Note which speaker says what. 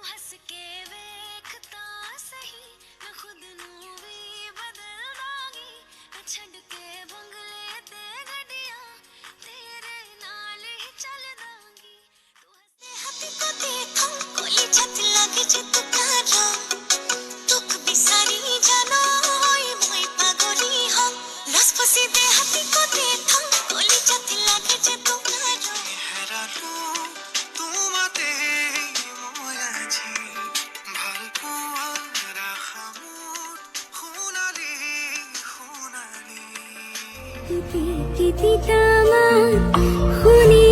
Speaker 1: हंस के वेखता सही मैं खुद नू भी बदल दांगी मैं छड़ के बंगले ते गड्डियां तेरे नाल ही चल दांगी तू हंसते हाथी को देखो कोली छत लगे जे तू करो दुख भी सारी जाना होई मोई पागोली हो लस फसी दे हाथी को देखो कोली छत लगे जे तू करो
Speaker 2: হেরানো তোমাতে ময়াছি ভালপোৱাৰ আশামোৰ সোণালী সোণালী
Speaker 1: তিতি তিতি তামা শুনি